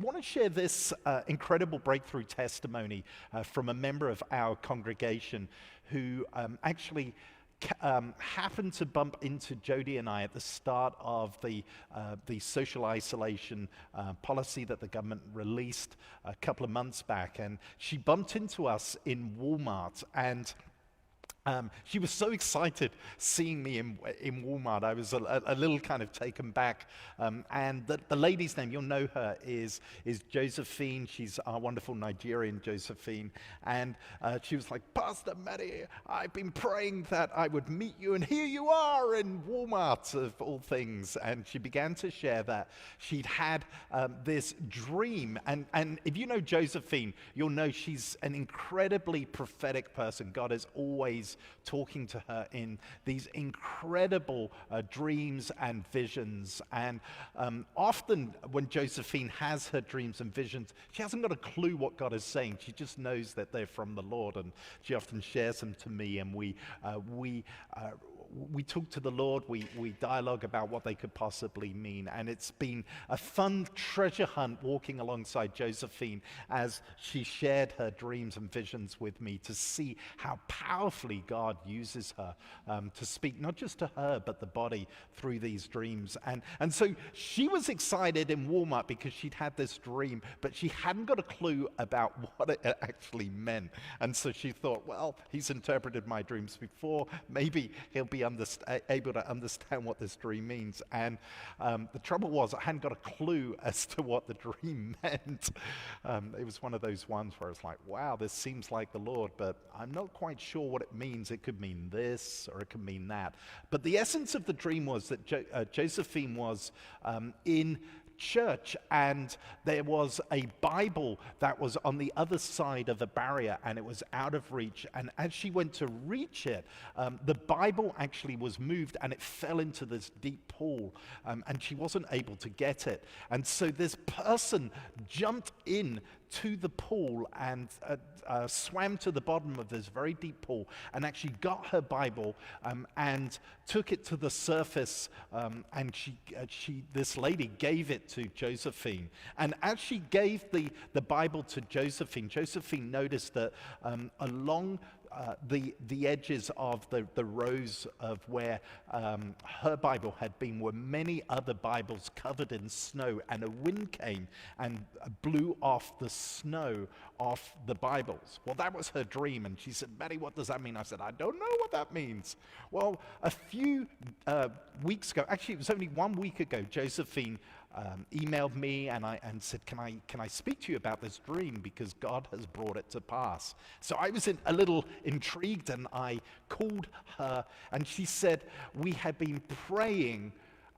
I want to share this incredible breakthrough testimony from a member of our congregation who actually happened to bump into Jody and I at the start of the social isolation policy that the government released a couple of months back. And she bumped into us in Walmart, and she was so excited seeing me in Walmart. I was a little kind of taken back. And the lady's name, you'll know her, is Josephine. She's our wonderful Nigerian Josephine. And she was like, Pastor Matti, I've been praying that I would meet you, and here you are in Walmart, of all things. And she began to share that she'd had this dream. And if you know Josephine, you'll know she's an incredibly prophetic person. God is always talking to her in these incredible dreams and visions. And often when Josephine has her dreams and visions, she hasn't got a clue what God is saying. She just knows that they're from the Lord, and she often shares them to me, and we talk to the Lord, we dialogue about what they could possibly mean. And it's been a fun treasure hunt walking alongside Josephine as she shared her dreams and visions with me, to see how powerfully God uses her to speak not just to her but the body through these dreams. And so she was excited in Walmart because she'd had this dream, but she hadn't got a clue about what it actually meant. And so she thought, well, he's interpreted my dreams before, maybe he'll be able to understand what this dream means. And the trouble was, I hadn't got a clue as to what the dream meant. It was one of those ones where it's like, wow, this seems like the Lord, but I'm not quite sure what it means. It could mean this or it could mean that. But the essence of the dream was that Josephine was in church, and there was a Bible that was on the other side of a barrier, and it was out of reach. And as she went to reach it, the Bible actually was moved, and it fell into this deep pool, and she wasn't able to get it. And so this person jumped in to the pool and swam to the bottom of this very deep pool, and actually got her Bible and took it to the surface, and this lady gave it to Josephine. And as she gave the Bible to Josephine, Josephine noticed that along the edges of the rows of where her Bible had been were many other Bibles covered in snow, and a wind came and blew off the snow off the Bibles. Well, that was her dream, and she said, Matti, what does that mean? I said, I don't know what that means. Well, a few weeks ago, actually it was only 1 week ago, Josephine emailed me and said, can I speak to you about this dream, because God has brought it to pass. So I was a little intrigued, and I called her, and she said, we had been praying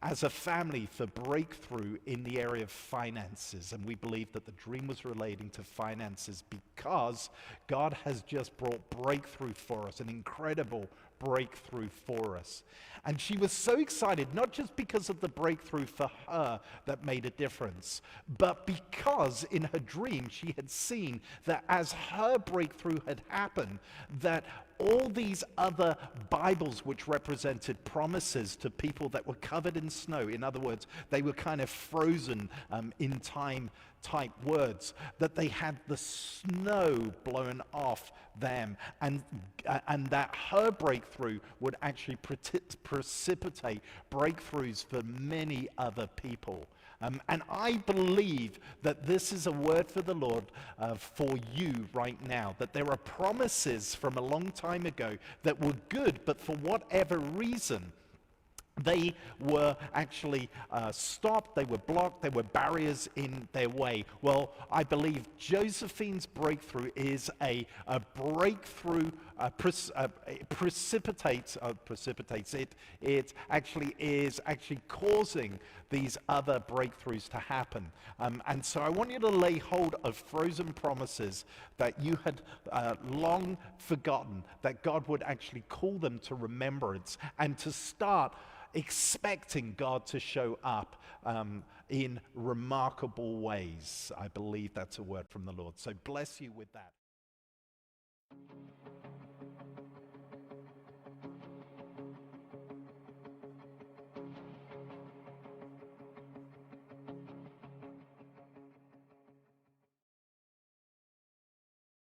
as a family for breakthrough in the area of finances, and we believe that the dream was relating to finances because God has just brought breakthrough for us, an incredible breakthrough for us. And she was so excited, not just because of the breakthrough for her that made a difference, but because in her dream she had seen that as her breakthrough had happened, that all these other Bibles which represented promises to people that were covered in snow, in other words, they were kind of frozen in time type words, that they had the snow blown off them, and that her breakthrough would actually precipitate breakthroughs for many other people. And I believe that this is a word for the Lord for you right now, that there are promises from a long time ago that were good, but for whatever reason, they were actually stopped, they were blocked, there were barriers in their way. Well, I believe Josephine's breakthrough is a breakthrough, precipitates it. It actually is causing these other breakthroughs to happen. And so I want you to lay hold of frozen promises that you had long forgotten, that God would actually call them to remembrance, and to start expecting God to show up in remarkable ways. I believe that's a word from the Lord. So bless you with that.